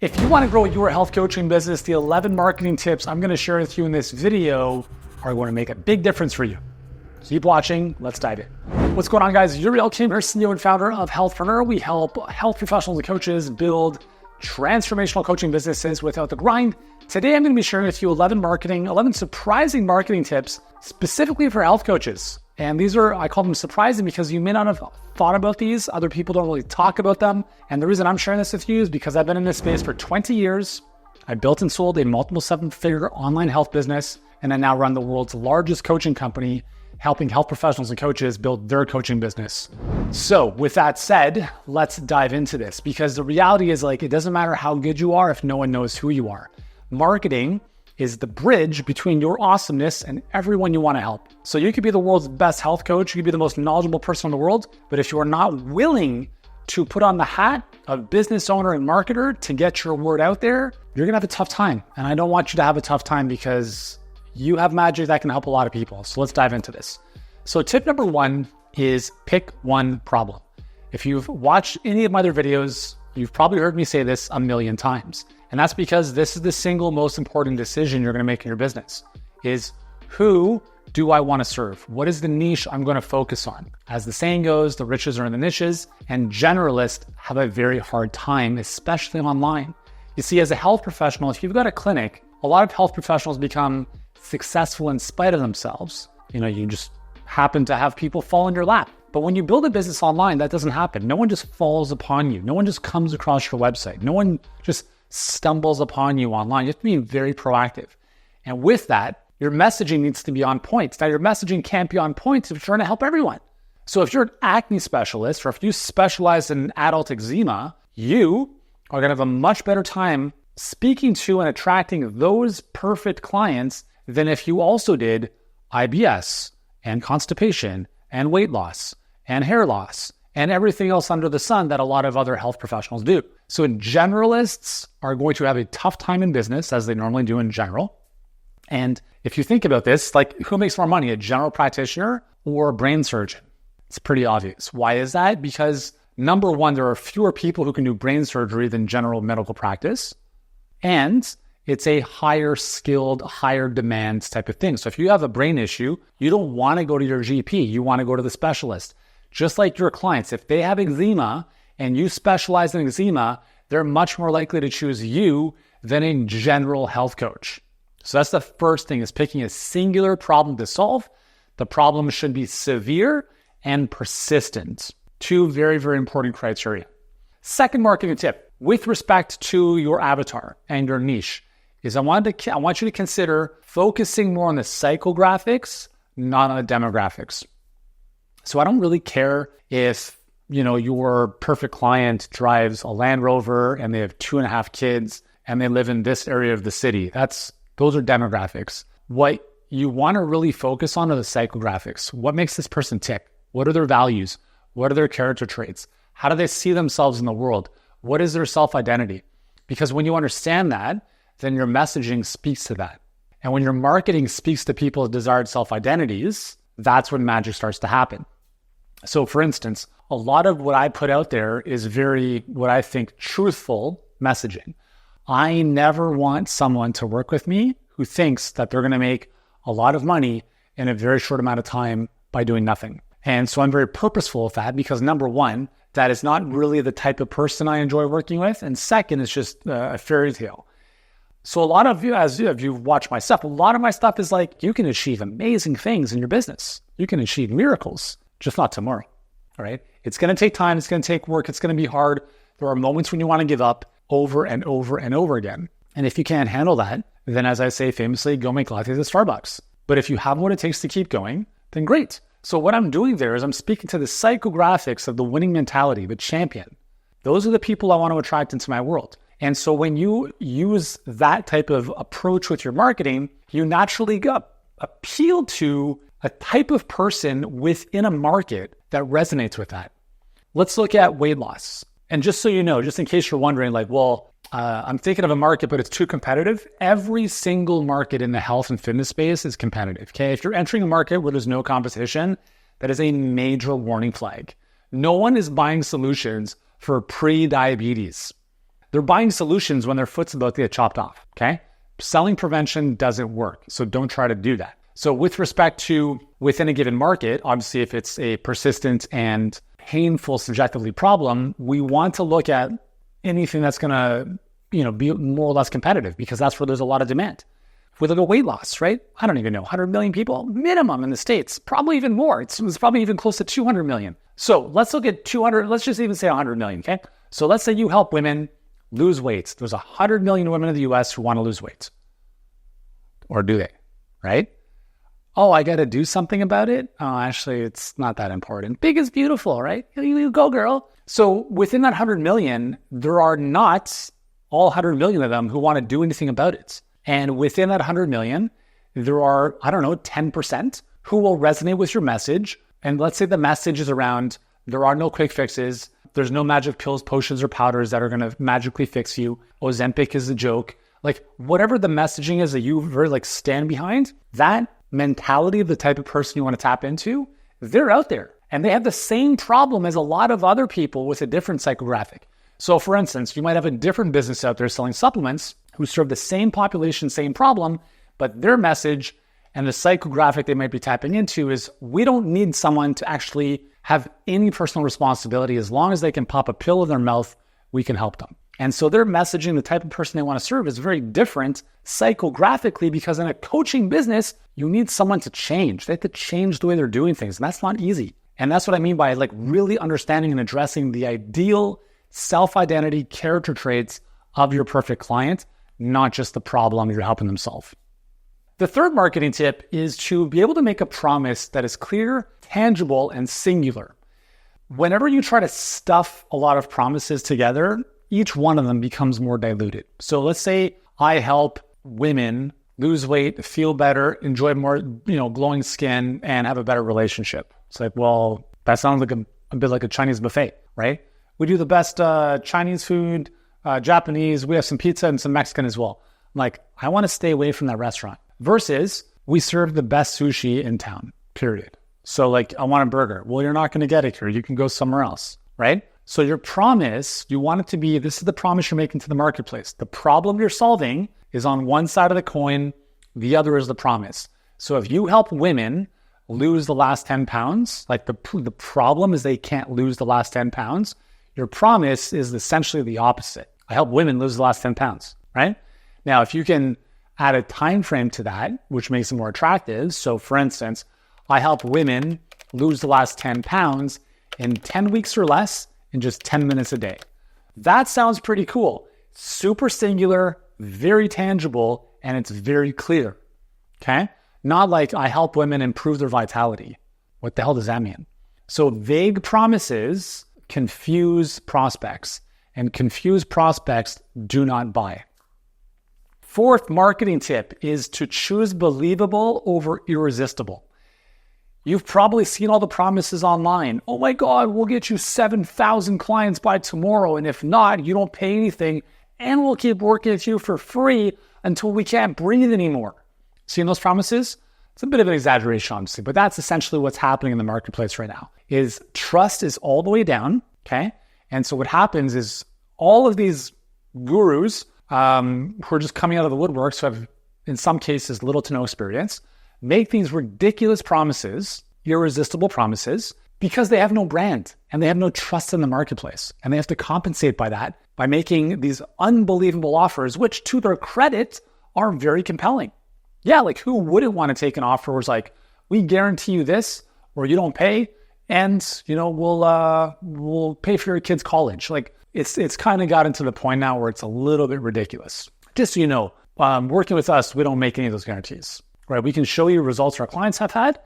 If you want to grow your health coaching business, the 11 marketing tips I'm going to share with you in this video are going to make a big difference for you. Keep watching. Let's dive in. What's going on, guys? Yuri Elkin, CEO and founder of Healthpreneur. We help health professionals and coaches build transformational coaching businesses without the grind. Today, I'm going to be sharing with you 11 surprising marketing tips specifically for health coaches. And these are, I call them surprising because you may not have thought about these. Other people don't really talk about them. And the reason I'm sharing this with you is because I've been in this space for 20 years. I built and sold a multiple seven-figure online health business, and I now run the world's largest coaching company, helping health professionals and coaches build their coaching business. So with that said, let's dive into this, because the reality is, it doesn't matter how good you are if no one knows who you are. Marketing is the bridge between your awesomeness and everyone you want to help. So you could be the world's best health coach, you could be the most knowledgeable person in the world, but if you are not willing to put on the hat of business owner and marketer to get your word out there, you're gonna have a tough time. And I don't want you to have a tough time because you have magic that can help a lot of people. So let's dive into this. So tip number one is pick one problem. If you've watched any of my other videos, you've probably heard me say this a million times. And that's because this is the single most important decision you're going to make in your business is, who do I want to serve? What is the niche I'm going to focus on? As the saying goes, the riches are in the niches, and generalists have a very hard time, especially online. You see, as a health professional, if you've got a clinic, a lot of health professionals become successful in spite of themselves. You just happen to have people fall in your lap. But when you build a business online, that doesn't happen. No one just falls upon you. No one just comes across your website. No one just stumbles upon you online. You have to be very proactive. And with that, your messaging needs to be on point. Now, your messaging can't be on point if you're trying to help everyone. So if you're an acne specialist, or if you specialize in adult eczema, you are going to have a much better time speaking to and attracting those perfect clients than if you also did IBS and constipation and weight loss and hair loss and everything else under the sun that a lot of other health professionals do. So generalists are going to have a tough time in business, as they normally do in general. And if you think about this, who makes more money, a general practitioner or a brain surgeon? It's pretty obvious. Why is that? Because number one, there are fewer people who can do brain surgery than general medical practice. And it's a higher skilled, higher demand type of thing. So if you have a brain issue, you don't want to go to your GP. You want to go to the specialist. Just like your clients, if they have eczema and you specialize in eczema, they're much more likely to choose you than a general health coach. So that's the first thing, is picking a singular problem to solve. The problem should be severe and persistent. Two very, very important criteria. Second marketing tip with respect to your avatar and your niche is I want you to consider focusing more on the psychographics, not on the demographics. So I don't really care if, your perfect client drives a Land Rover and they have 2.5 kids and they live in this area of the city. Those are demographics. What you want to really focus on are the psychographics. What makes this person tick? What are their values? What are their character traits? How do they see themselves in the world? What is their self-identity? Because when you understand that, then your messaging speaks to that. And when your marketing speaks to people's desired self-identities, that's when magic starts to happen. So for instance, a lot of what I put out there is very, what I think, truthful messaging. I never want someone to work with me who thinks that they're going to make a lot of money in a very short amount of time by doing nothing. And so I'm very purposeful with that because, number one, that is not really the type of person I enjoy working with. And second, it's just a fairy tale. So a lot of you, as you've watched my stuff, a lot of my stuff is you can achieve amazing things in your business. You can achieve miracles, just not tomorrow. All right. It's going to take time. It's going to take work. It's going to be hard. There are moments when you want to give up over and over and over again. And if you can't handle that, then as I say famously, go make lattes at Starbucks. But if you have what it takes to keep going, then great. So what I'm doing there is I'm speaking to the psychographics of the winning mentality, the champion. Those are the people I want to attract into my world. And so when you use that type of approach with your marketing, you naturally appeal to a type of person within a market that resonates with that. Let's look at weight loss. And just so you know, just in case you're wondering, I'm thinking of a market, but it's too competitive. Every single market in the health and fitness space is competitive. Okay. If you're entering a market where there's no competition, that is a major warning flag. No one is buying solutions for pre-diabetes. They're buying solutions when their foot's about to get chopped off, okay? Selling prevention doesn't work, so don't try to do that. So with respect to within a given market, obviously if it's a persistent and painful subjectively problem, we want to look at anything that's going to, be more or less competitive because that's where there's a lot of demand. If we look at weight loss, right? I don't even know, 100 million people minimum in the States, probably even more. It's probably even close to 200 million. So let's look at 200, let's just even say 100 million, okay? So let's say you help women lose weight. There's 100 million women in the US who want to lose weight. Or do they, right? Oh, I got to do something about it? Oh, actually, it's not that important. Big is beautiful, right? You go, girl. So within that 100 million, there are not all 100 million of them who want to do anything about it. And within that 100 million, there are, 10% who will resonate with your message. And let's say the message is around, there are no quick fixes. There's no magic pills, potions, or powders that are going to magically fix you. Ozempic is a joke. Like whatever the messaging is that you very stand behind, that mentality of the type of person you want to tap into, they're out there. And they have the same problem as a lot of other people with a different psychographic. So for instance, you might have a different business out there selling supplements who serve the same population, same problem, but their message and the psychographic they might be tapping into is, we don't need someone to actually have any personal responsibility. As long as they can pop a pill in their mouth, we can help them. And so their messaging, the type of person they want to serve, is very different psychographically, because in a coaching business, you need someone to change. They have to change the way they're doing things. And that's not easy. And that's what I mean by really understanding and addressing the ideal self-identity character traits of your perfect client, not just the problem you're helping them solve. The third marketing tip is to be able to make a promise that is clear, tangible, and singular. Whenever you try to stuff a lot of promises together, each one of them becomes more diluted. So let's say I help women lose weight, feel better, enjoy more, glowing skin, and have a better relationship. It's like, well, that sounds like a bit like a Chinese buffet, right? We do the best Chinese food, Japanese, we have some pizza and some Mexican as well. I'm like, I want to stay away from that restaurant. Versus, we serve the best sushi in town, period. So I want a burger. Well, you're not going to get it here. You can go somewhere else, right? So your promise, you want it to be, this is the promise you're making to the marketplace. The problem you're solving is on one side of the coin, the other is the promise. So if you help women lose the last 10 pounds, the problem is they can't lose the last 10 pounds, your promise is essentially the opposite. I help women lose the last 10 pounds, right? Now, if you can add a time frame to that, which makes it more attractive. So for instance, I help women lose the last 10 pounds in 10 weeks or less in just 10 minutes a day. That sounds pretty cool. Super singular, very tangible, and it's very clear, okay? Not like I help women improve their vitality. What the hell does that mean? So vague promises confuse prospects, and confused prospects do not buy. Fourth marketing tip is to choose believable over irresistible. You've probably seen all the promises online. Oh my God, we'll get you 7,000 clients by tomorrow. And if not, you don't pay anything and we'll keep working with you for free until we can't breathe anymore. Seen those promises? It's a bit of an exaggeration, honestly, but that's essentially what's happening in the marketplace right now. Is trust is all the way down, okay? And so what happens is all of these gurus who are just coming out of the woodwork, so have in some cases little to no experience, make these ridiculous promises, irresistible promises, because they have no brand and they have no trust in the marketplace. And they have to compensate by that by making these unbelievable offers, which to their credit are very compelling. Yeah, who wouldn't want to take an offer where it's like, we guarantee you this, or you don't pay, and we'll pay for your kid's college. It's kind of gotten to the point now where it's a little bit ridiculous. Just so you know, working with us, we don't make any of those guarantees. Right? We can show you results our clients have had,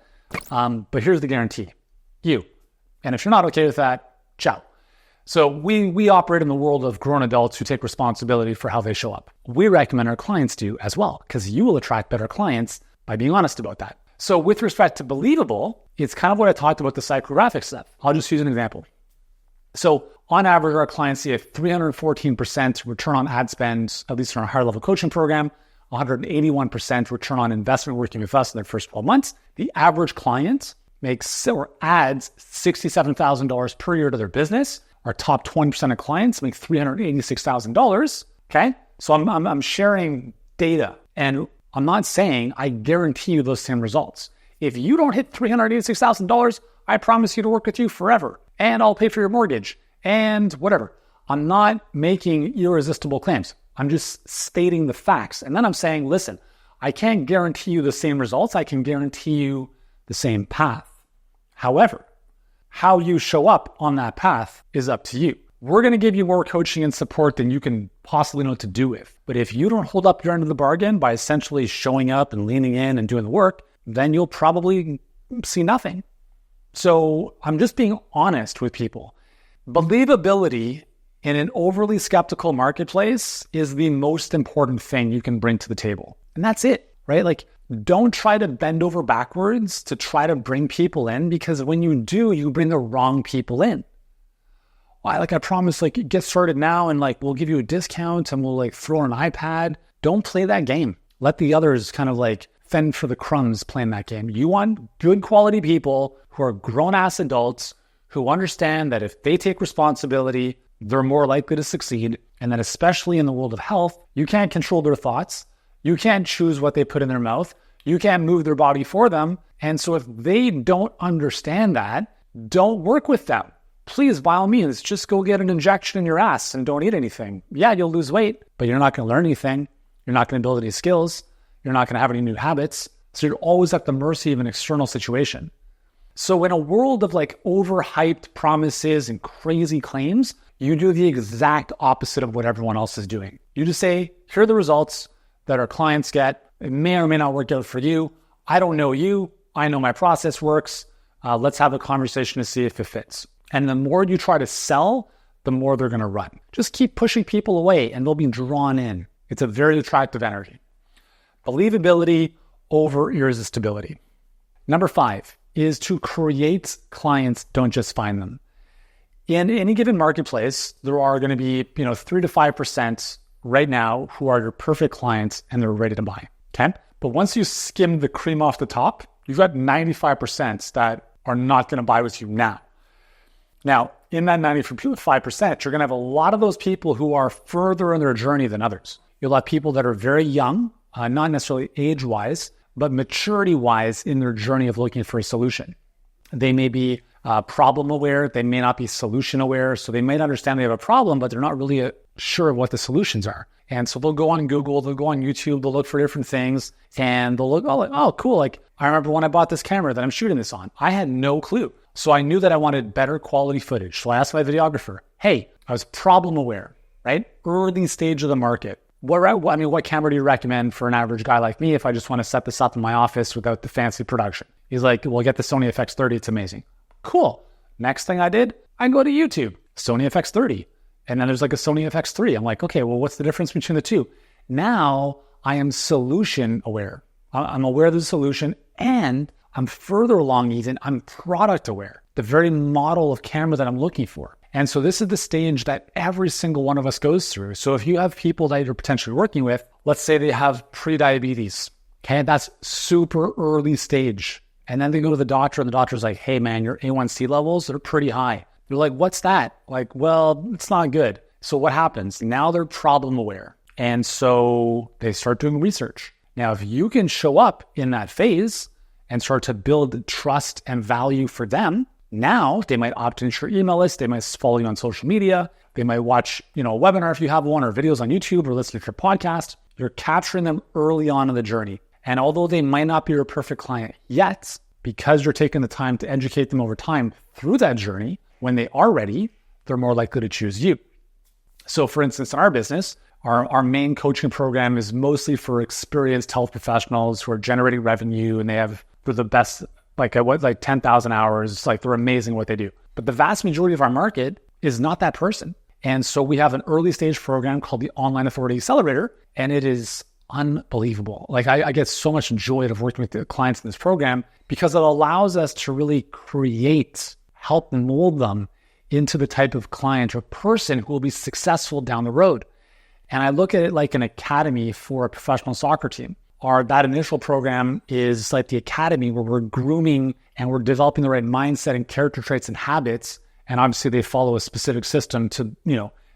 but here's the guarantee: you. And if you're not okay with that, ciao. So we operate in the world of grown adults who take responsibility for how they show up. We recommend our clients do as well, because you will attract better clients by being honest about that. So with respect to believable, it's kind of what I talked about the psychographic stuff. I'll just use an example. So on average, our clients see a 314% return on ad spend, at least in our higher level coaching program, 181% return on investment working with us in their first 12 months. The average client makes or adds $67,000 per year to their business. our top 20% of clients make $386,000. Okay. So I'm sharing data, and I'm not saying I guarantee you those same results. If you don't hit $386,000, I promise you to work with you forever, and I'll pay for your mortgage and whatever. I'm not making irresistible claims. I'm just stating the facts. And then I'm saying, listen, I can't guarantee you the same results. I can guarantee you the same path. However, how you show up on that path is up to you. We're going to give you more coaching and support than you can possibly know what to do with. But if you don't hold up your end of the bargain by essentially showing up and leaning in and doing the work, then you'll probably see nothing. So I'm just being honest with people. Believability in an overly skeptical marketplace is the most important thing you can bring to the table. And that's it, right? Like, don't try to bend over backwards to try to bring people in, because when you do, you bring the wrong people in. I promise, get started now and we'll give you a discount and we'll throw an iPad. Don't play that game. Let the others kind of fend for the crumbs playing that game. You want good quality people who are grown-ass adults who understand that if they take responsibility, they're more likely to succeed. And that especially in the world of health, you can't control their thoughts. You can't choose what they put in their mouth. You can't move their body for them. And so if they don't understand that, don't work with them. Please, by all means, just go get an injection in your ass and don't eat anything. Yeah, you'll lose weight, but you're not going to learn anything. You're not going to build any skills. You're not going to have any new habits. So you're always at the mercy of an external situation. So in a world of overhyped promises and crazy claims, you do the exact opposite of what everyone else is doing. You just say, here are the results that our clients get. It may or may not work out for you. I don't know you. I know my process works. Let's have a conversation to see if it fits. And the more you try to sell, the more they're going to run. Just keep pushing people away and they'll be drawn in. It's a very attractive energy. Believability over irresistibility. Number 5 is to create clients, don't just find them. In any given marketplace, there are going to be 3 to 5% right now who are your perfect clients and they're ready to buy. Okay? But once you skim the cream off the top, you've got 95% that are not going to buy with you now. Now, in that 95%, you're going to have a lot of those people who are further in their journey than others. You'll have people that are very young, not necessarily age-wise, but maturity-wise in their journey of looking for a solution. They may be problem-aware. They may not be solution-aware. So they might understand they have a problem, but they're not really sure what the solutions are. And so they'll go on Google, they'll go on YouTube, they'll look for different things, and they'll look, oh, cool. I remember when I bought this camera that I'm shooting this on. I had no clue. So I knew that I wanted better quality footage. So I asked my videographer, hey, I was problem aware, right? Early stage of the market. What camera do you recommend for an average guy like me if I just want to set this up in my office without the fancy production? He's like, well, get the Sony FX30. It's amazing. Cool. Next thing I did, I go to YouTube, Sony FX30. And then there's a Sony FX3. I'm like, okay, well, what's the difference between the two? Now I am solution aware. I'm aware of the solution, and I'm further along even, I'm product aware, the very model of camera that I'm looking for. And so this is the stage that every single one of us goes through. So if you have people that you're potentially working with, let's say they have pre-diabetes, okay, that's super early stage. And then they go to the doctor and the doctor's like, hey man, your A1C levels, they're pretty high. They're like, what's that? Well, it's not good. So what happens? Now they're problem aware. And so they start doing research. Now, if you can show up in that phase and start to build trust and value for them, now they might opt into your email list. They might follow you on social media. They might watch, a webinar if you have one, or videos on YouTube, or listen to your podcast. You're capturing them early on in the journey. And although they might not be your perfect client yet, because you're taking the time to educate them over time through that journey, when they are ready, they're more likely to choose you. So for instance, in our business, our main coaching program is mostly for experienced health professionals who are generating revenue, and they're the best, 10,000 hours. They're amazing what they do. But the vast majority of our market is not that person. And so we have an early stage program called the Online Authority Accelerator, and it is unbelievable. I get so much joy out of working with the clients in this program because it allows us to really help mold them into the type of client or person who will be successful down the road. And I look at it like an academy for a professional soccer team. That initial program is like the academy where we're grooming and we're developing the right mindset and character traits and habits And obviously they follow a specific system to,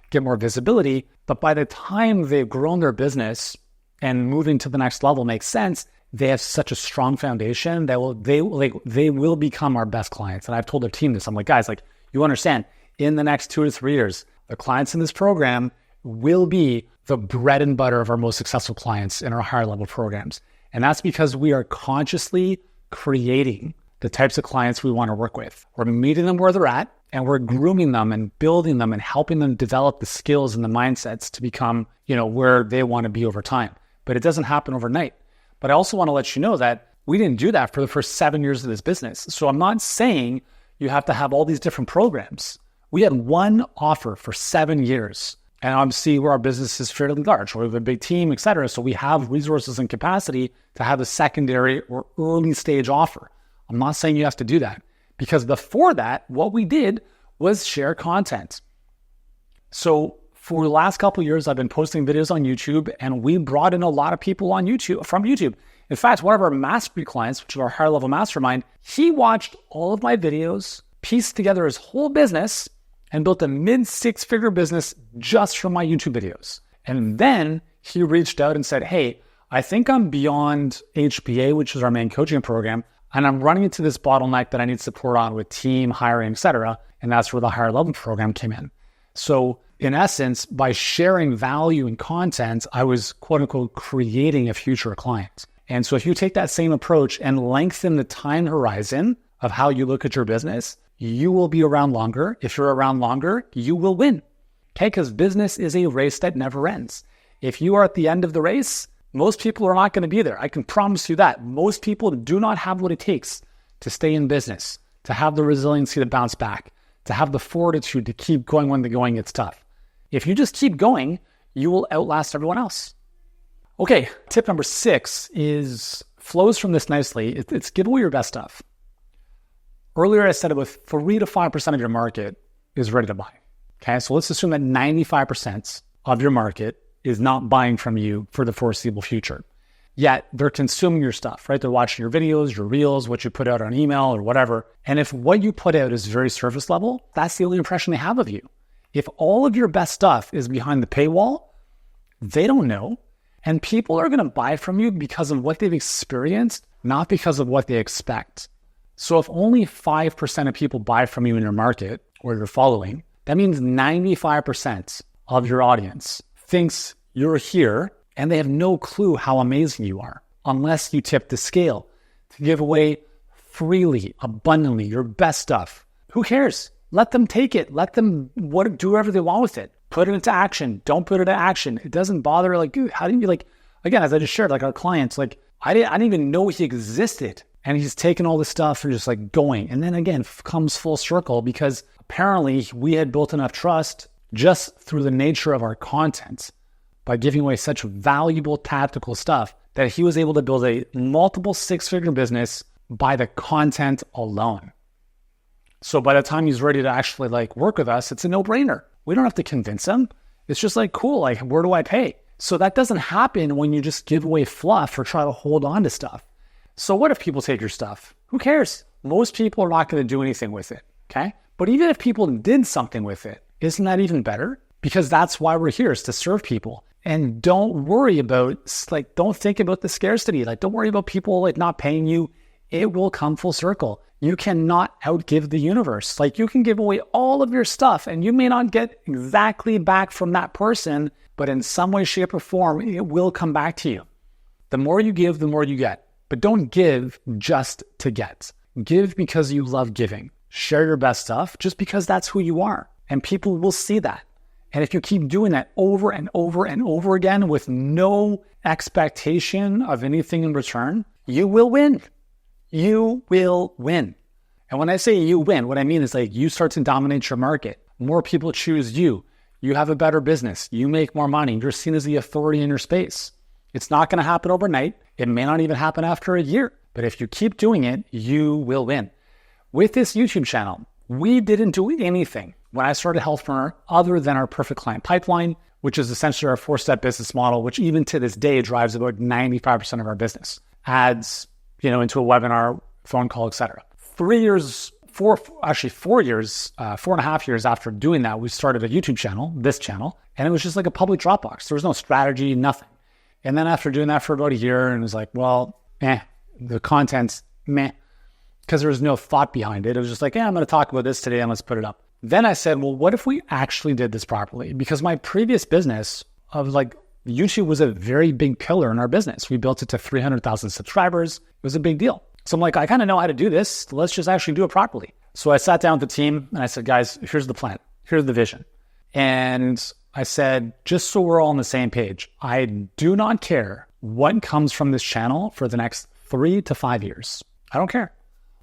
get more visibility. But by the time they've grown their business and moving to the next level makes sense, they have such a strong foundation that they will become our best clients. And I've told their team this. I'm like, guys, you understand, in the next 2 to 3 years, the clients in this program will be the bread and butter of our most successful clients in our higher level programs. And that's because we are consciously creating the types of clients we want to work with. We're meeting them where they're at, and we're grooming them and building them and helping them develop the skills and the mindsets to become, where they want to be over time. But it doesn't happen overnight. But I also want to let you know that we didn't do that for the first 7 years of this business. So I'm not saying you have to have all these different programs. We had one offer for 7 years. And obviously where our business is fairly large. We have a big team, et cetera. So we have resources and capacity to have a secondary or early stage offer. I'm not saying you have to do that, because before that, what we did was share content. So for the last couple of years, I've been posting videos on YouTube, and we brought in a lot of people on YouTube from YouTube. In fact, one of our mastery clients, which is our higher level mastermind, he watched all of my videos, pieced together his whole business, and built a mid-6-figure business just from my YouTube videos. And then he reached out and said, hey, I think I'm beyond HBA, which is our main coaching program, and I'm running into this bottleneck that I need support on with team hiring, et cetera. And that's where the higher level program came in. So in essence, by sharing value and content, I was quote unquote creating a future client. And so if you take that same approach and lengthen the time horizon of how you look at your business, you will be around longer. If you're around longer, you will win. Okay, because business is a race that never ends. If you are at the end of the race, most people are not going to be there. I can promise you that. Most people do not have what it takes to stay in business, to have the resiliency to bounce back, to have the fortitude to keep going when the going gets tough. If you just keep going, you will outlast everyone else. Okay, tip number 6 flows from this nicely. It's give away your best stuff. Earlier, I said about 3 to 5% of your market is ready to buy. Okay, so let's assume that 95% of your market is not buying from you for the foreseeable future. Yet they're consuming your stuff, right? They're watching your videos, your reels, what you put out on email or whatever. And if what you put out is very surface level, that's the only impression they have of you. If all of your best stuff is behind the paywall, they don't know. And people are going to buy from you because of what they've experienced, not because of what they expect. So if only 5% of people buy from you in your market or your following, that means 95% of your audience thinks you're here and they have no clue how amazing you are unless you tip the scale to give away freely, abundantly, your best stuff. Who cares? Let them take it. Let them do whatever they want with it. Put it into action. Don't put it into action. It doesn't bother. How do you again, as I just shared, our clients, I didn't even know he existed. And he's taken all this stuff and just going. And then again, comes full circle because apparently we had built enough trust just through the nature of our content by giving away such valuable tactical stuff that he was able to build a multiple 6-figure business by the content alone. So by the time he's ready to actually work with us, it's a no-brainer. We don't have to convince him. It's just cool, where do I pay? So that doesn't happen when you just give away fluff or try to hold on to stuff. So what if people take your stuff? Who cares? Most people are not going to do anything with it, okay? But even if people did something with it, isn't that even better? Because that's why we're here, is to serve people. And don't worry about, don't think about the scarcity. Don't worry about people not paying you. It will come full circle. You cannot outgive the universe. You can give away all of your stuff and you may not get exactly back from that person, but in some way, shape, or form, it will come back to you. The more you give, the more you get. But don't give just to get. Give because you love giving. Share your best stuff just because that's who you are. And people will see that. And if you keep doing that over and over and over again with no expectation of anything in return, you will win. You will win. And when I say you win, what I mean is you start to dominate your market. More people choose you. You have a better business. You make more money. You're seen as the authority in your space. It's not going to happen overnight. It may not even happen after a year. But if you keep doing it, you will win. With this YouTube channel, we didn't do anything when I started Healthpreneur other than our perfect client pipeline, which is essentially our 4-step business model, which even to this day drives about 95% of our business. Ads, into a webinar, phone call, etc. 3 years 4.5 years after doing that, we started a YouTube channel, this channel, and it was just like a public Dropbox. There was no strategy, nothing. And then after doing that for about a year, and it was like, well, the content's meh, because there was no thought behind it. It was just like, I'm going to talk about this today and let's put it up. Then I said, well, what if we actually did this properly? Because my previous business of like YouTube was a very big pillar in our business. We built it to 300,000 subscribers. It was a big deal. So I'm like, I kind of know how to do this. Let's just actually do it properly. So I sat down with the team and I said, guys, here's the plan. Here's the vision. And I said, just so we're all on the same page, I do not care what comes from this channel for the next 3 to 5 years. I don't care.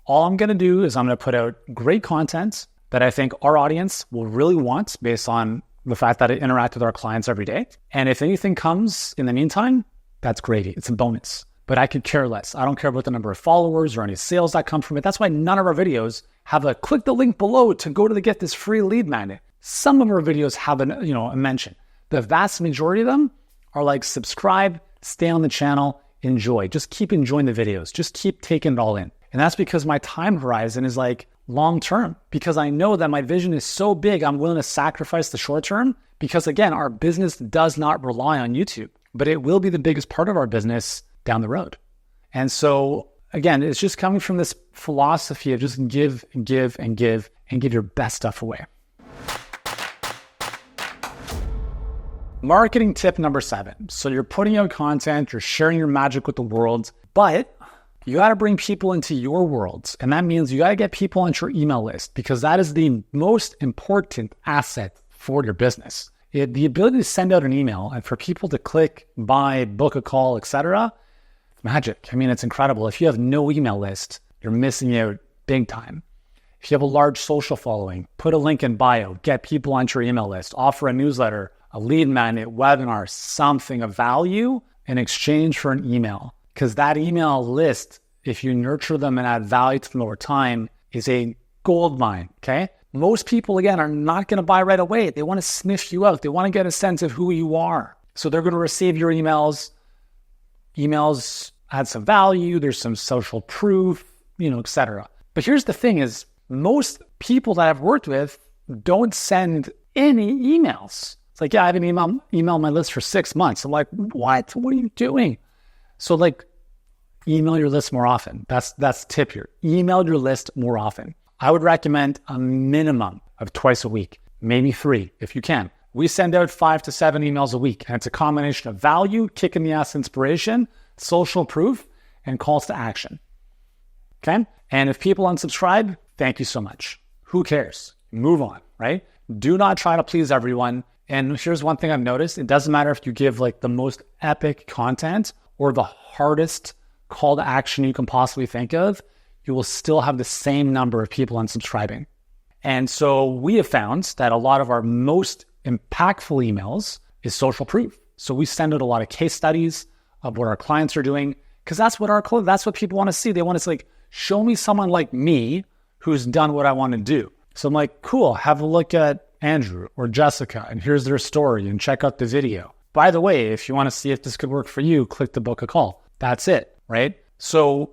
All I'm going to do is I'm going to put out great content that I think our audience will really want based on the fact that I interact with our clients every day. And if anything comes in the meantime, that's gravy. It's a bonus. But I could care less. I don't care about the number of followers or any sales that come from it. That's why none of our videos have a click the link below to go to get this free lead magnet. Some of our videos have a mention. The vast majority of them are like subscribe, stay on the channel, enjoy. Just keep enjoying the videos. Just keep taking it all in. And that's because my time horizon is like long term, because I know that my vision is so big, I'm willing to sacrifice the short term because again, our business does not rely on YouTube, but it will be the biggest part of our business down the road. And so again, it's just coming from this philosophy of just give and give and give and give your best stuff away. Marketing tip number 7. So you're putting out content, you're sharing your magic with the world, but you got to bring people into your worlds. And that means you got to get people onto your email list because that is the most important asset for your business. The ability to send out an email and for people to click, buy, book a call, etc. Magic. I mean, it's incredible. If you have no email list, you're missing out big time. If you have a large social following, put a link in bio, get people onto your email list, offer a newsletter, a lead magnet, webinar, something of value in exchange for an email. Because that email list, if you nurture them and add value to them over time, is a gold mine, okay? Most people, again, are not going to buy right away. They want to sniff you out. They want to get a sense of who you are. So they're going to receive your emails. Emails add some value. There's some social proof, etc. But here's the thing is, most people that I've worked with don't send any emails. It's like, I haven't emailed my list for 6 months. I'm like, what? What are you doing? So like, email your list more often. That's the tip here. Email your list more often. I would recommend a minimum of twice a week, maybe 3 if you can. We send out 5 to 7 emails a week, and it's a combination of value, kick in the ass inspiration, social proof, and calls to action. Okay? And if people unsubscribe, thank you so much. Who cares? Move on, right? Do not try to please everyone. And here's one thing I've noticed. It doesn't matter if you give like the most epic content or the hardest call to action you can possibly think of, you will still have the same number of people unsubscribing. And so we have found that a lot of our most impactful emails is social proof. So we send out a lot of case studies of what our clients are doing, because that's what people want to see. They want to like, show me someone like me who's done what I want to do. So I'm like, cool, have a look at Andrew or Jessica, and here's their story, and check out the video. By the way, if you want to see if this could work for you, click the book a call. That's it, right? So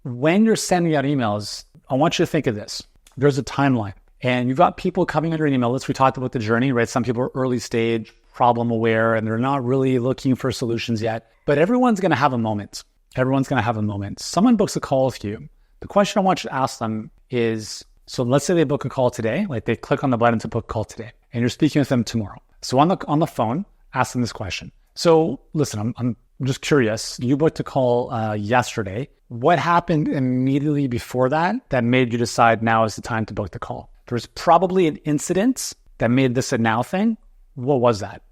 when you're sending out emails, I want you to think of this. There's a timeline, and you've got people coming on your email list. We talked about the journey, right? Some people are early stage, problem aware, and they're not really looking for solutions yet. But everyone's going to have a moment. Everyone's going to have a moment. Someone books a call with you. The question I want you to ask them is, so let's say they book a call today, like they click on the button to book a call today, and you're speaking with them tomorrow. So on the phone, ask them this question. So listen, I'm just curious. You booked a call yesterday. What happened immediately before that made you decide now is the time to book the call? There was probably an incident that made this a now thing. What was that?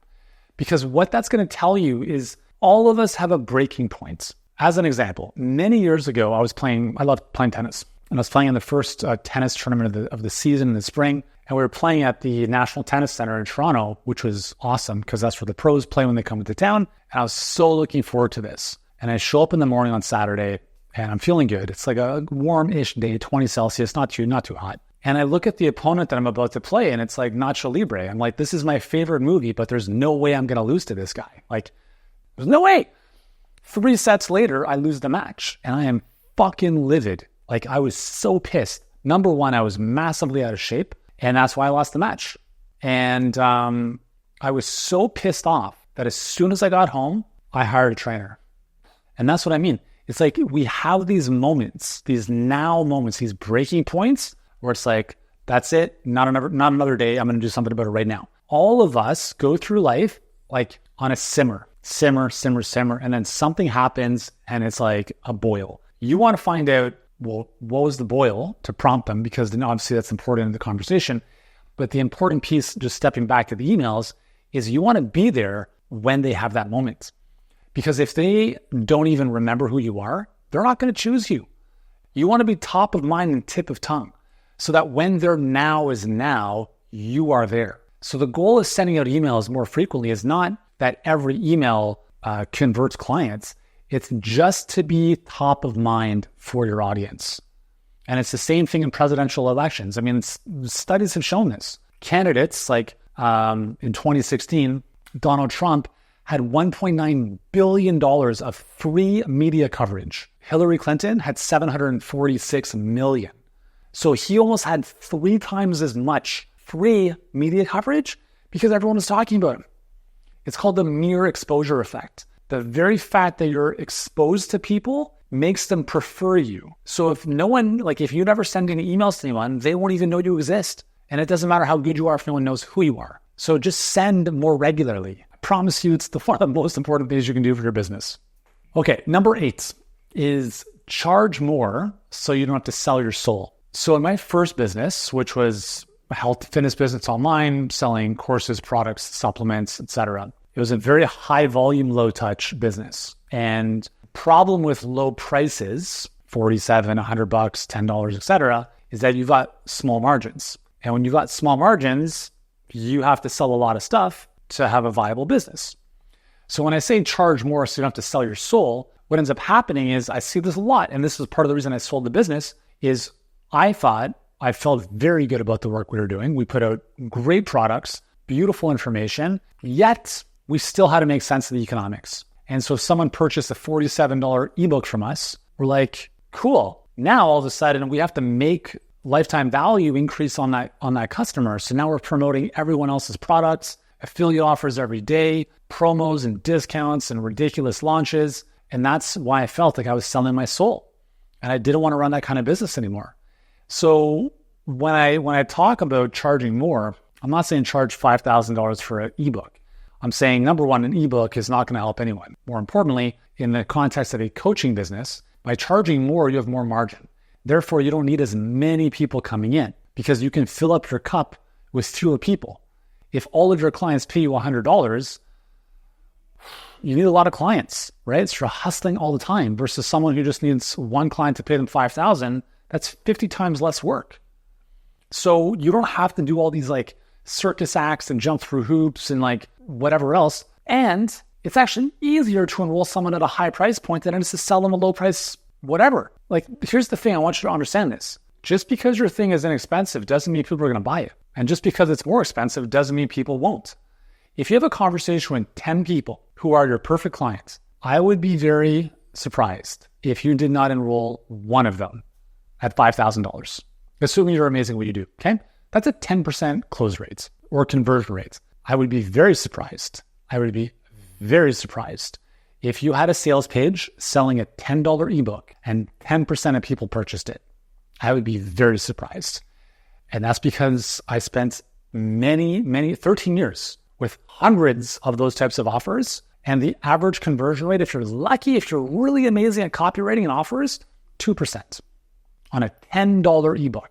Because what that's going to tell you is all of us have a breaking point. As an example, many years ago, I loved playing tennis. And I was playing in the first tennis tournament of the season in the spring. And we were playing at the National Tennis Center in Toronto, which was awesome because that's where the pros play when they come into town. And I was so looking forward to this. And I show up in the morning on Saturday and I'm feeling good. It's like a warm-ish day, 20 Celsius, not too hot. And I look at the opponent that I'm about to play and it's like Nacho Libre. I'm like, this is my favorite movie, but there's no way I'm going to lose to this guy. Like, there's no way. 3 sets later, I lose the match and I am fucking livid. Like, I was so pissed Number one, I was massively out of shape, and that's why I lost the match. And I was so pissed off that as soon as I got home, I hired a trainer. And that's what I mean. It's like we have these moments, these now moments, these breaking points where it's like, that's it, not another day. I'm going to do something about it right now. All of us go through life like on a simmer, and then something happens and it's like a boil. You want to find out, well, what was the boil to prompt them? Because then obviously that's important in the conversation. But the important piece, just stepping back to the emails, is you want to be there when they have that moment. Because if they don't even remember who you are, they're not going to choose you. You want to be top of mind and tip of tongue so that when their now is now, you are there. So the goal of sending out emails more frequently is not that every email converts clients. It's just to be top of mind for your audience. And it's the same thing in presidential elections. I mean, studies have shown this. Candidates like in 2016, Donald Trump had $1.9 billion of free media coverage. Hillary Clinton had $746 million. So he almost had 3 times as much free media coverage because everyone was talking about him. It's called the mere exposure effect. The very fact that you're exposed to people makes them prefer you. So if you never send any emails to anyone, they won't even know you exist. And it doesn't matter how good you are if no one knows who you are. So just send more regularly. I promise you it's one of the most important things you can do for your business. Okay, number 8 is charge more so you don't have to sell your soul. So in my first business, which was a health fitness business online, selling courses, products, supplements, etc., it was a very high volume, low touch business. And problem with low prices, $47, $100, $10, etc., is that you've got small margins. And when you've got small margins, you have to sell a lot of stuff to have a viable business. So when I say charge more so you don't have to sell your soul, what ends up happening is I see this a lot. And this is part of the reason I sold the business is I felt very good about the work we were doing. We put out great products, beautiful information, yet we still had to make sense of the economics. And so if someone purchased a $47 ebook from us, we're like, cool. Now all of a sudden we have to make lifetime value increase on that customer. So now we're promoting everyone else's products, affiliate offers every day, promos and discounts and ridiculous launches. And that's why I felt like I was selling my soul. And I didn't want to run that kind of business anymore. So when I talk about charging more, I'm not saying charge $5,000 for an ebook. I'm saying, number one, an ebook is not going to help anyone. More importantly, in the context of a coaching business, by charging more, you have more margin. Therefore, you don't need as many people coming in because you can fill up your cup with fewer people. If all of your clients pay you $100, you need a lot of clients, right? So you're hustling all the time versus someone who just needs one client to pay them $5,000. That's 50 times less work. So you don't have to do all these like circus acts and jump through hoops and like whatever else. And it's actually easier to enroll someone at a high price point than it is to sell them a low price whatever. Like, here's the thing. I want you to understand this. Just because your thing is inexpensive doesn't mean people are going to buy it. And just because it's more expensive doesn't mean people won't. If you have a conversation with 10 people who are your perfect clients, I would be very surprised if you did not enroll one of them at $5,000, assuming you're amazing at what you do, okay? That's a 10% close rates or conversion rates. I would be very surprised. If you had a sales page selling a $10 ebook and 10% of people purchased it. I would be very surprised. And that's because I spent many 13 years with hundreds of those types of offers. And the average conversion rate, if you're lucky, if you're really amazing at copywriting and offers, 2% on a $10 ebook.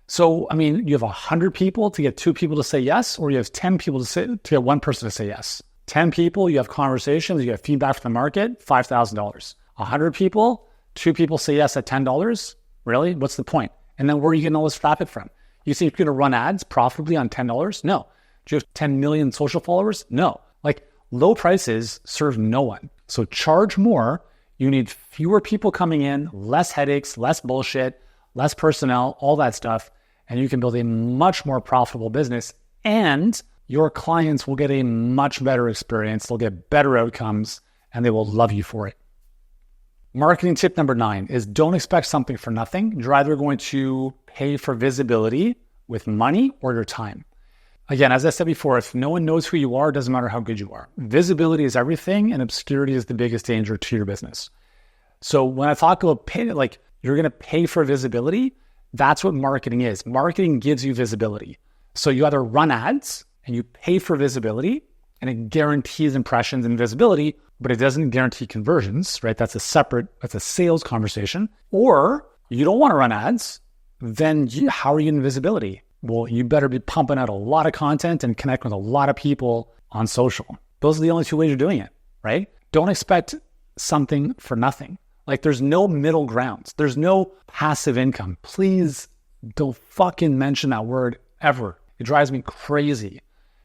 So, I mean, you have 100 people to get 2 people to say yes, or you have 10 people to get 1 person to say yes. 10 people, you have conversations, you have feedback from the market, $5,000. 100 people, 2 people say yes at $10. Really? What's the point? And then where are you getting all this traffic from? You think you're going to run ads profitably on $10? No. Do you have 10 million social followers? No. Like, low prices serve no one. So charge more. You need fewer people coming in, less headaches, less bullshit, less personnel, all that stuff. And you can build a much more profitable business, and your clients will get a much better experience. They'll get better outcomes, and they will love you for it. Marketing tip number 9 is don't expect something for nothing. You're either going to pay for visibility with money or your time. Again, as I said before, if no one knows who you are, it doesn't matter how good you are. Visibility is everything, and obscurity is the biggest danger to your business. So when I talk about pay, like you're going to pay for visibility, that's what marketing is. Marketing gives you visibility. So you either run ads and you pay for visibility, and it guarantees impressions and visibility, but it doesn't guarantee conversions, right? That's a sales conversation. Or you don't want to run ads, then how are you getting visibility? Well, you better be pumping out a lot of content and connect with a lot of people on social. Those are the only two ways you're doing it, right? Don't expect something for nothing. Like there's no middle ground. There's no passive income. Please don't fucking mention that word ever. It drives me crazy.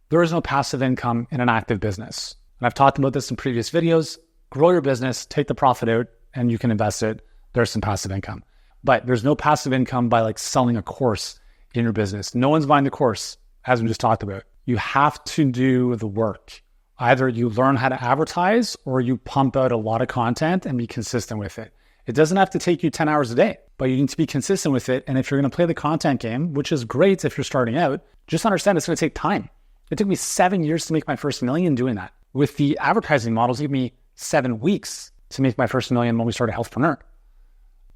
There is no passive income in an active business. And I've talked about this in previous videos. Grow your business, take the profit out, and you can invest it. There's some passive income. But there's no passive income by like selling a course in your business. No one's buying the course, as we just talked about. You have to do the work. Either you learn how to advertise or you pump out a lot of content and be consistent with it. It doesn't have to take you 10 hours a day, but you need to be consistent with it. And if you're going to play the content game, which is great if you're starting out, just understand it's going to take time. It took me 7 years to make my first $1 million doing that. With the advertising models, it took me 7 weeks to make my first $1 million when we started Healthpreneur.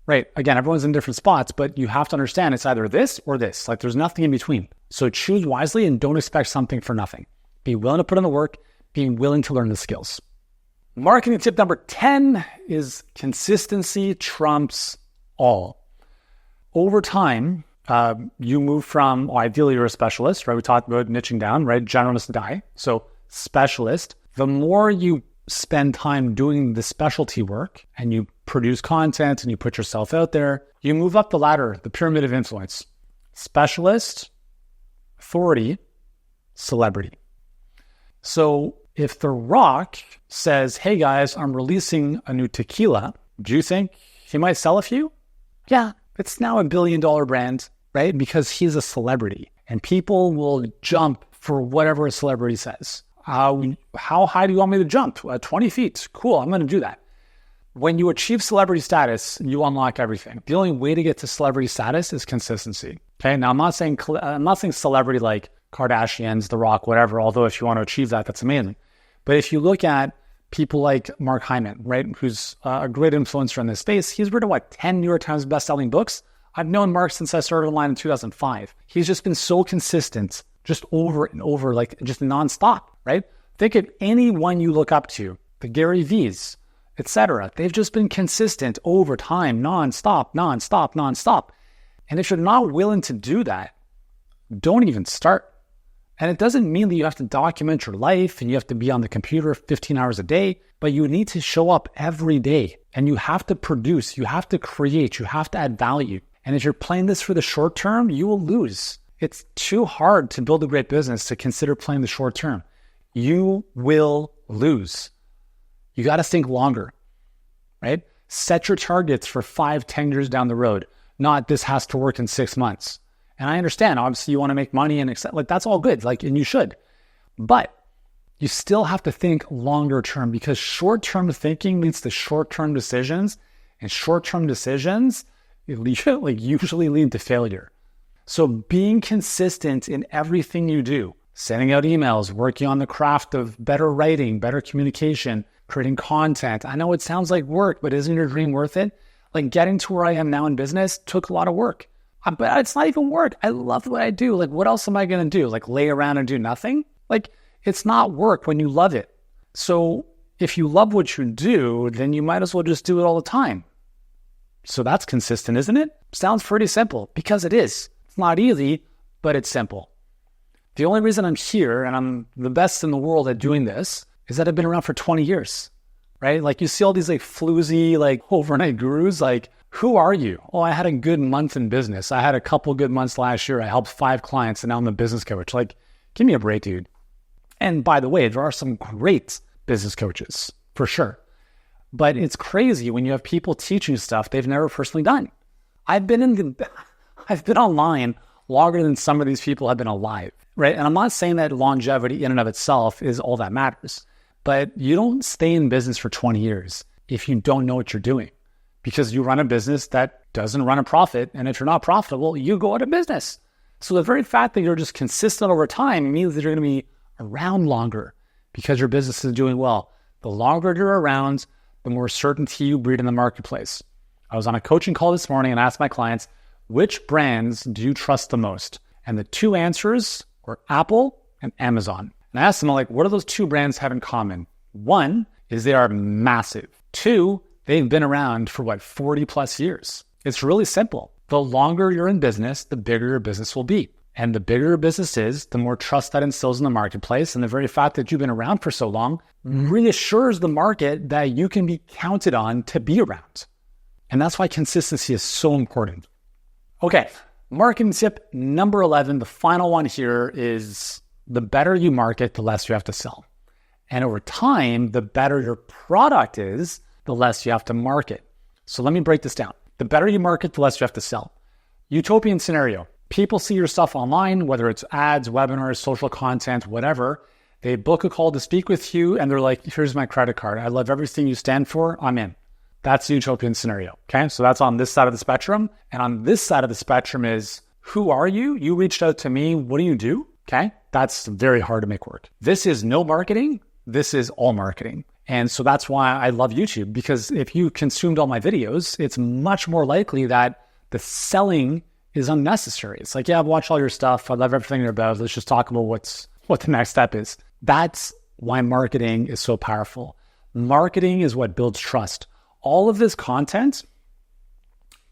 Right. Again, everyone's in different spots, but you have to understand it's either this or this. Like there's nothing in between. So choose wisely and don't expect something for nothing. Be willing to put in the work, being willing to learn the skills. Marketing tip number 10 is consistency trumps all. Over time, you move from, ideally you're a specialist, right? We talked about niching down, right? Generalist guy. So specialist, the more you spend time doing the specialty work and you produce content and you put yourself out there, you move up the ladder, the pyramid of influence. Specialist, authority, celebrity. So if The Rock says, hey guys, I'm releasing a new tequila, do you think he might sell a few? Yeah, it's now $1 billion brand, right? Because he's a celebrity and people will jump for whatever a celebrity says. How high do you want me to jump? 20 feet. Cool, I'm going to do that. When you achieve celebrity status, you unlock everything. The only way to get to celebrity status is consistency. Okay, now I'm not saying celebrity like Kardashians, The Rock, whatever, although if you want to achieve that, that's amazing. But if you look at people like Mark Hyman, right, who's a great influencer in this space, he's written, 10 New York Times best-selling books? I've known Mark since I started online in 2005. He's just been so consistent, just over and over, like just nonstop, right? Think of anyone you look up to, the Gary V's, etc. They've just been consistent over time, nonstop. And if you're not willing to do that, don't even start. And it doesn't mean that you have to document your life and you have to be on the computer 15 hours a day, but you need to show up every day and you have to produce, you have to create, you have to add value. And if you're playing this for the short term, you will lose. It's too hard to build a great business to consider playing the short term. You will lose. You got to think longer, right? Set your targets for 5-10 years down the road, not this has to work in 6 months. And I understand, obviously you want to make money and like that's all good, like, and you should. But you still have to think longer term because short-term thinking leads to short-term decisions, and short-term decisions usually lead to failure. So being consistent in everything you do, sending out emails, working on the craft of better writing, better communication, creating content. I know it sounds like work, but isn't your dream worth it? Like getting to where I am now in business took a lot of work. But it's not even work. I love what I do. Like, what else am I going to do? Like lay around and do nothing? Like, it's not work when you love it. So if you love what you do, then you might as well just do it all the time. So that's consistent, isn't it? Sounds pretty simple because it is. It's not easy, but it's simple. The only reason I'm here and I'm the best in the world at doing this is that I've been around for 20 years, right? Like you see all these like floozy, like overnight gurus, like, who are you? Oh, I had a good month in business. I had a couple good months last year. I helped 5 clients and now I'm a business coach. Like, give me a break, dude. And by the way, there are some great business coaches for sure. But it's crazy when you have people teaching stuff they've never personally done. I've been online longer than some of these people have been alive, right? And I'm not saying that longevity in and of itself is all that matters, but you don't stay in business for 20 years if you don't know what you're doing. because you run a business that doesn't run a profit. And if you're not profitable, you go out of business. So the very fact that you're just consistent over time means that you're going to be around longer because your business is doing well. The longer you're around, the more certainty you breed in the marketplace. I was on a coaching call this morning and asked my clients, which brands do you trust the most? And the two answers were Apple and Amazon. And I asked them, like, what do those two brands have in common? One is they are massive. Two, they've been around for 40 plus years. It's really simple. The longer you're in business, the bigger your business will be. And the bigger your business is, the more trust that instills in the marketplace. And the very fact that you've been around for so long reassures the market that you can be counted on to be around. And that's why consistency is so important. Okay, marketing tip number 11, the final one here is the better you market, the less you have to sell. And over time, the better your product is, the less you have to market. So let me break this down. The better you market, the less you have to sell. Utopian scenario. People see your stuff online, whether it's ads, webinars, social content, whatever. They book a call to speak with you and they're like, here's my credit card. I love everything you stand for. I'm in. That's the utopian scenario. Okay. So that's on this side of the spectrum. And on this side of the spectrum is, who are you? You reached out to me. What do you do? Okay. That's very hard to make work. This is no marketing. This is all marketing. And so that's why I love YouTube, because if you consumed all my videos, it's much more likely that the selling is unnecessary. It's like, yeah, I've watched all your stuff. I love everything you're about. Let's just talk about what the next step is. That's why marketing is so powerful. Marketing is what builds trust. All of this content,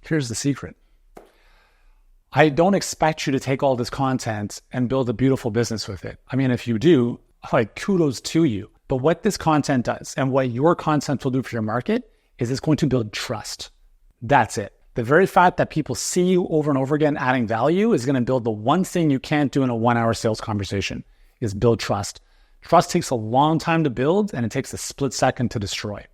here's the secret. I don't expect you to take all this content and build a beautiful business with it. I mean, if you do, kudos to you. But what this content does and what your content will do for your market is it's going to build trust. That's it. The very fact that people see you over and over again adding value is going to build the one thing you can't do in a 1-hour sales conversation, is build trust. Trust takes a long time to build and it takes a split second to destroy.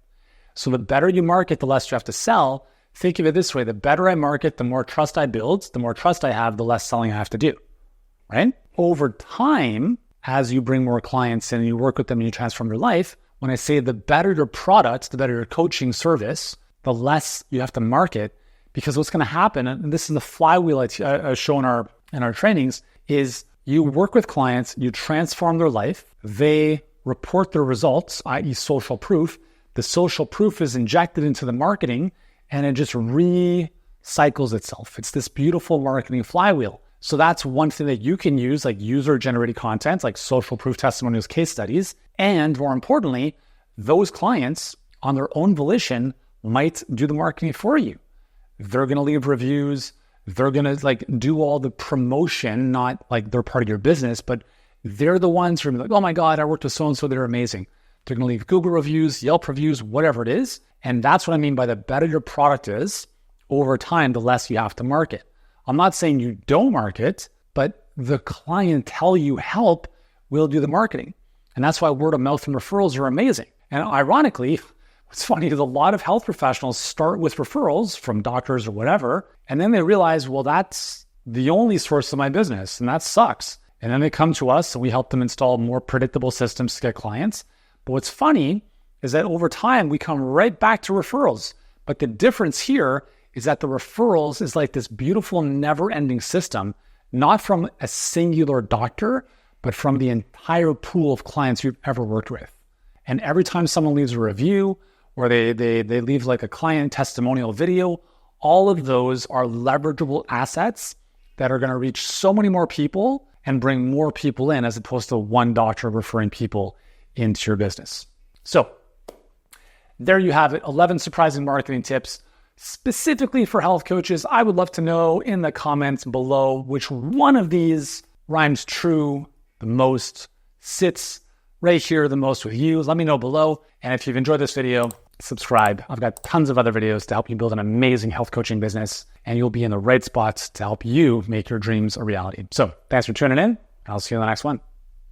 So the better you market, the less you have to sell. Think of it this way. The better I market, the more trust I build, the more trust I have, the less selling I have to do, right? Over time, as you bring more clients in and you work with them and you transform your life, when I say the better your product, the better your coaching service, the less you have to market. Because what's going to happen, and this is the flywheel I show in our trainings, is you work with clients, you transform their life, they report their results, i.e. social proof. The social proof is injected into the marketing and it just recycles itself. It's this beautiful marketing flywheel. So that's one thing that you can use, like user-generated content, like social proof testimonials, case studies. And more importantly, those clients on their own volition might do the marketing for you. They're going to leave reviews. They're going to do all the promotion, not like they're part of your business, but they're the ones who are like, oh my God, I worked with so-and-so, they're amazing. They're going to leave Google reviews, Yelp reviews, whatever it is. And that's what I mean by the better your product is over time, the less you have to market. I'm not saying you don't market, but the clientele you help will do the marketing. And that's why word of mouth and referrals are amazing. And ironically, what's funny is a lot of health professionals start with referrals from doctors or whatever, and then they realize, well, that's the only source of my business, and that sucks. And then they come to us and we help them install more predictable systems to get clients. But what's funny is that over time, we come right back to referrals. But the difference here is that the referrals is like this beautiful, never-ending system, not from a singular doctor, but from the entire pool of clients you've ever worked with. And every time someone leaves a review or they leave like a client testimonial video, all of those are leverageable assets that are going to reach so many more people and bring more people in as opposed to one doctor referring people into your business. So there you have it, 11 surprising marketing tips specifically for health coaches. I would love to know in the comments below which one of these rhymes true the most, sits right here the most with you. Let me know below. And if you've enjoyed this video, subscribe. I've got tons of other videos to help you build an amazing health coaching business, and you'll be in the right spots to help you make your dreams a reality. So thanks for tuning in. I'll see you in the next one.